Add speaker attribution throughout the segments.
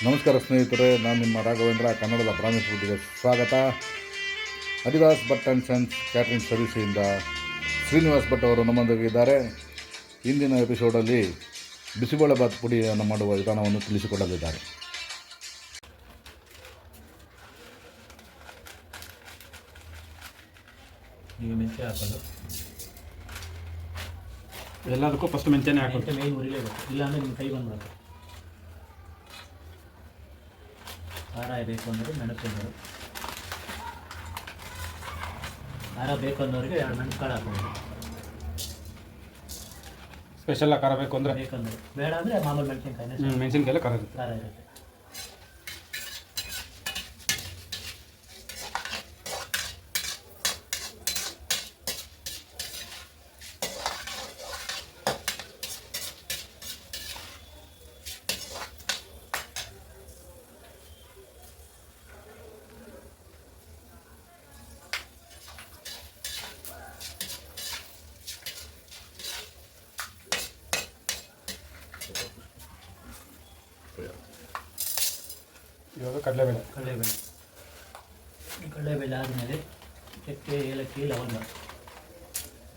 Speaker 1: ನಮಸ್ಕಾರ ಸ್ನೇಹಿತರೆ, ನಾನು ನಿಮ್ಮ ರಾಘವೇಂದ್ರ. ಕನ್ನಡದ ಬ್ರಾಹ್ಮಿ ಫುಡ್ಗೆ ಸ್ವಾಗತ. ಅಡಿದಾಸ್ ಭಟ್ ಆ್ಯಂಡ್ ಸನ್ಸ್ ಕ್ಯಾಟ್ರಿಂಗ್ ಸರ್ವಿಸಿಂದ ಶ್ರೀನಿವಾಸ್ ಭಟ್ ಅವರು ನಮ್ಮೊಂದಿಗೆ ಇದ್ದಾರೆ. ಇಂದಿನ ಎಪಿಸೋಡಲ್ಲಿ ಬಿಸಿಬೇಳೆಬಾತ್ ಪುಡಿಯನ್ನು ಮಾಡುವ ವಿಧಾನವನ್ನು ತಿಳಿಸಿಕೊಡಲಿದ್ದಾರೆ.
Speaker 2: ಈಗ ಮೆಂತ್ಯ ಹಾಕೋದು.
Speaker 3: ಎಲ್ಲದಕ್ಕೂ ಫಸ್ಟ್ ಮೆಂತ್ಯನೇ ಹಾಕೋದು.
Speaker 2: ಮೇನ್ ಉರಿಲೇಬೇಕು, ಇಲ್ಲಾಂದರೆ ನಿಮ್ಮ ಕೈ ಬಂದ್ಬಿಡುತ್ತೆ. ಖಾರ ಬೇಕು ಅಂದರೆ ಮೆಣಸು ಹಾಕೋದು. ಖಾರ ಬೇಕು ಅನ್ನೋರಿಗೆ 2 ಮೆಣಸು ಕಾಳು ಹಾಕೋದು.
Speaker 3: ಸ್ಪೆಷಲ್ ಖಾರ ಬೇಕು ಅಂದರೆ
Speaker 2: ಬೇಕಂದ್ರೆ, ಬೇಡ ಅಂದರೆ ಮಾಮೂಲು ಮೆಣಸಿನ್ಕಾಯಿ
Speaker 3: ಮೆಣಸಿನ್ಕಾಯಲ್ಲ ಖಾರ ಇರುತ್ತೆ.
Speaker 2: ಖಾರ ಇರುತ್ತೆ.
Speaker 3: ಇವಾಗ ಕಡಲೆಬೇಳೆ
Speaker 2: ಕಡಲೆಬೇಳೆ ಆದಮೇಲೆ ಚಕ್ಕೆ, ಏಲಕ್ಕಿ, ಲವಂಗ.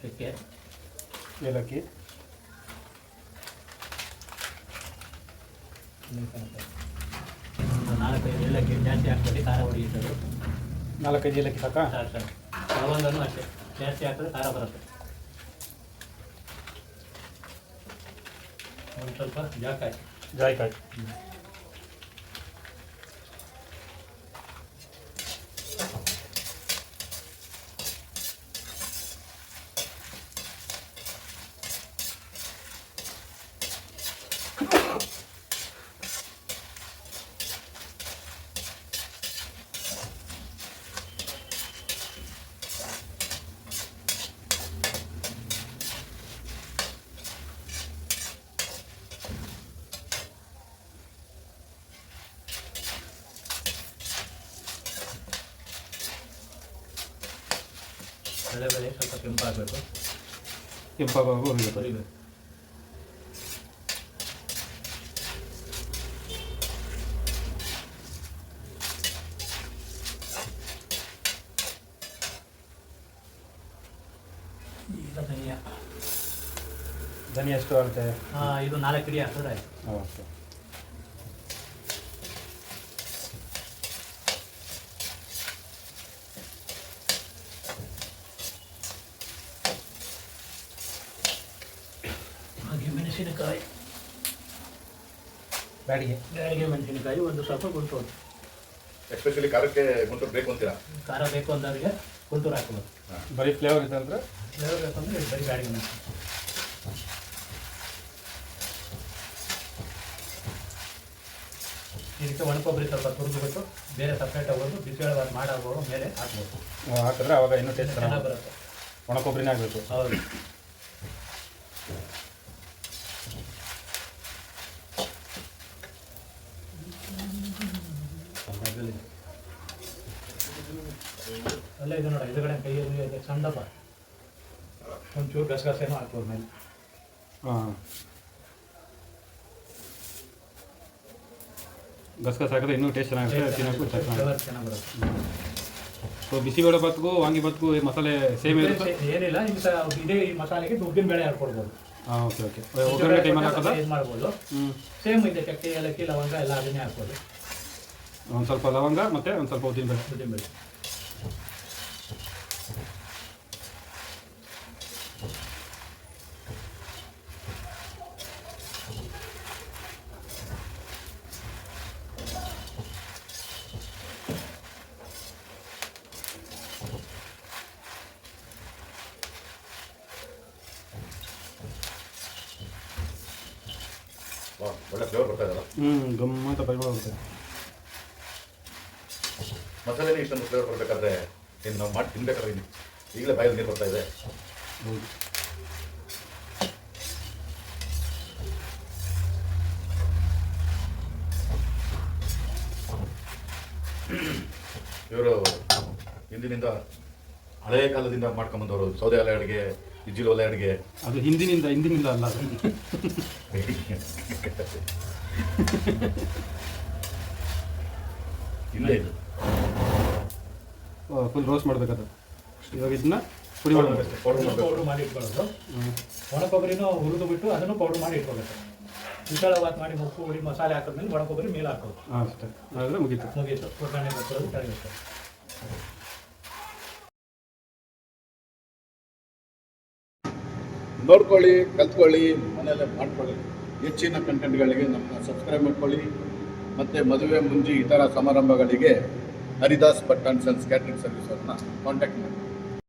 Speaker 2: ಚಕ್ಕೆ,
Speaker 3: ಏಲಕ್ಕಿ,
Speaker 2: ಒಂದು 4-5 ಏಲಕ್ಕಿ ಜಾಸ್ತಿ ಹಾಕ್ಬಿಟ್ಟು ಖಾರ ಹೊಡಿಯುತ್ತದೆ.
Speaker 3: 4-5 ಏಲಕ್ಕಿ ಸಾಕಾ?
Speaker 2: ಸಾಕು. ಲವಂಗನೂ ಅಷ್ಟೇ, ಜಾಸ್ತಿ ಹಾಕಿದ್ರೆ ಖಾರ ಬರುತ್ತೆ. ಒಂದು ಸ್ವಲ್ಪ
Speaker 3: ಜಾಯಿಕಾಯಿ.
Speaker 2: ಕಡಲೆಬೇಳೆ ಸ್ವಲ್ಪ ಕೆಂಪಾಗಬೇಕು.
Speaker 3: ಕೆಂಪಾಗುವಾಗ ಹುರಿಬೇಕು.
Speaker 2: ಈಗ ಧನಿಯಾ
Speaker 3: ಎಷ್ಟು ಆಗುತ್ತೆ?
Speaker 2: ಇದು 4 ಇಡಿ ಹಾಕಿದ್ರೆ ಆಯ್ತು.
Speaker 3: ಓಕೆ.
Speaker 2: ಹಾಗೆ ಮೆಣಸಿನಕಾಯಿ,
Speaker 3: ಬ್ಯಾಡಿಗೆ
Speaker 2: ಮೆಣಸಿನಕಾಯಿ ಒಂದು ಸ್ವಲ್ಪ ಗುಂಟೂರು.
Speaker 1: ಎಸ್ಪೆಷಲಿ ಖಾರಕ್ಕೆ ಗುಂಟೂರು ಬೇಕು ಅಂತೀರಾ?
Speaker 2: ಖಾರ ಬೇಕು ಅಂದವರಿಗೆ ಗುಂಟೂರು ಹಾಕೋದು.
Speaker 3: ಬರೀ ಫ್ಲೇವರ್ ಇದೆ ಅಂದರೆ
Speaker 2: ಫ್ಲೇವರ್ ಬೇಕಂದ್ರೆ ಬರೀ ಬ್ಯಾಡಿಗೆ ಮೆಣಸು. ಇದಕ್ಕೆ ಒಣಕೊಬ್ಬರಿ ಸ್ವಲ್ಪ ತುರಿದ್ಬಿಟ್ಟು ಬೇರೆ ಸಪ್ರೇಟ್ ಆಗೋದು ಬಿಸಿಬೇಳೆಬಾತ್ ಮಾಡಾಗುವ ಮೇಲೆ ಹಾಕ್ಬೇಕು.
Speaker 3: ಹಾಕಿದ್ರೆ ಅವಾಗ ಇನ್ನೂ ಟೇಸ್ಟ್
Speaker 2: ಚೆನ್ನಾಗಿ ಬರುತ್ತೆ.
Speaker 3: ಒಣ ಕೊಬ್ಬರಿನೇ ಆಗಬೇಕು.
Speaker 2: ಹೌದು. ಅಲ್ಲೇ ಇದು ನೋಡಿ, ಎದುರುಗಡೆ ಕೈಯಲ್ಲಿ ಸಣ್ಣಪ್ಪ ಒಂಚೂರು ಗಸಗಸೆನೂ ಹಾಕ್ಬೋದು ಮೇಲೆ.
Speaker 3: ಹಾಂ, ಗಸಗಸೆ ಹಾಕಿದ್ರೆ ಇನ್ನೂ ಟೇಸ್ಟ್ ಚೆನ್ನಾಗಿರುತ್ತೆ, ತಿನ್ನೋಕ್ಕೂ ಚೆನ್ನಾಗಿ.
Speaker 2: ಚೆನ್ನಾಗಿ ಬರುತ್ತೆ.
Speaker 3: ಸೊ ಬಿಸಿಬೇಳೆ ಬಾತ್ಗೂ ವಾಂಗಿಬಾತ್ಗೂ ಮಸಾಲೆ ಸೇಮ್ ಇರುತ್ತೆ?
Speaker 2: ಏನಿಲ್ಲ, ಇದೇ ಈ ಮಸಾಲೆಗೆ ಉದ್ದಿನ ಬೇಳೆ ಹಾಕ್ಕೊಡ್ಬೋದು.
Speaker 3: ಹಾಂ, ಓಕೆ. ಒಗ್ಗರಣೆ ಟೈಮಲ್ಲಿ ಹಾಕೋದಾ?
Speaker 2: ಇದು ಮಾಡ್ಬೋದು. ಸೇಮ್ ಇದೆ, ಚಕ್ಕೆ, ಏಲಕ್ಕಿ, ಲವಂಗ ಎಲ್ಲ ಅದನ್ನೇ ಹಾಕ್ಬೋದು.
Speaker 3: ಒಂದು ಸ್ವಲ್ಪ ಲವಂಗ ಮತ್ತು ಒಂದು ಸ್ವಲ್ಪ ಉದ್ದಿನಬೇಳೆ.
Speaker 2: ಉದ್ದಿನಬೇಳೆ
Speaker 1: ಒಳ್ಳೆ ಫ್ಲೇವರ್ ಬರ್ತಾ ಇದಲ್ಲ?
Speaker 3: ಗಮ್ಮಂತ ಪರಿಮಳ ಬರುತ್ತೆ.
Speaker 1: ಮಸಾಲೆನೇ ಇಷ್ಟೊಂದು ಫ್ಲೇವರ್ ಬರಬೇಕಾದ್ರೆ ಇನ್ನು ನಾವು ಮಾಡಿ ತಿನ್ಬೇಕಾದ್ರೆ ಈಗಲೇ ಬಾಯಲ್ಲಿ ನೀರು ಬರ್ತಾ ಇದೆ.
Speaker 3: ಹೌದು.
Speaker 1: ಇವರು ಹಿಂದಿನಿಂದ ಹಳೆಯ ಕಾಲದಿಂದ ಮಾಡ್ಕೊಂಬಂದವರು ಸೌದೆ ಒಲೆ ಅಡುಗೆ, ಇಜ್ಜಿಲು ಒಲೆ ಅಡುಗೆ.
Speaker 3: ಅದು ಹಿಂದಿನಿಂದ ಅಲ್ಲ ಅದು.
Speaker 1: ಇಲ್ಲೇ ಇದು
Speaker 3: ಫುಲ್ ರೋಸ್ಟ್ ಮಾಡಬೇಕದು. ಇವಾಗ ಇದನ್ನ ಪುಡಿ ಮಾಡಬೇಕು.
Speaker 2: ಪೌಡ್ರ್ ಮಾಡಿ ಇಟ್ಕೊಳ್ಳೋದು. ಒಣ ಕೊಬ್ಬರಿನೂ ಹುರಿದು ಬಿಟ್ಟು ಅದನ್ನು ಪೌಡ್ರ್ ಮಾಡಿ ಇಟ್ಕೋಬೇಕು. ವಿಶಾಲವಾದ ಮಾಡಿ ಉಪ್ಪು ಹುಳಿ ಮಸಾಲೆ ಹಾಕಿದ್ಮೇಲೆ ಒಣ ಕೊಬ್ಬರಿ ಮೇಲೆ ಹಾಕೋದು.
Speaker 3: ಅಷ್ಟೇ ಆದರೆ ಮುಗೀತು.
Speaker 2: ಒಗ್ಗರಣೆ ಹಾಕೋದು ಕೆಳಗೆ.
Speaker 1: ನೋಡ್ಕೊಳ್ಳಿ, ಕಲ್ತ್ಕೊಳ್ಳಿ, ಮನೆಯಲ್ಲೇ ಮಾಡ್ಕೊಳ್ಳಿ. ಹೆಚ್ಚಿನ ಕಂಟೆಂಟ್ಗಳಿಗೆ ನಮ್ಮನ್ನ ಸಬ್ಸ್ಕ್ರೈಬ್ ಮಾಡ್ಕೊಳ್ಳಿ. ಮತ್ತು ಮದುವೆ ಮುಂಜಿ ಇತರ ಸಮಾರಂಭಗಳಿಗೆ Haridas Bhat and sons catering service ಅವ್ರನ್ನ ಕಾಂಟ್ಯಾಕ್ಟ್ ಮಾಡಿ.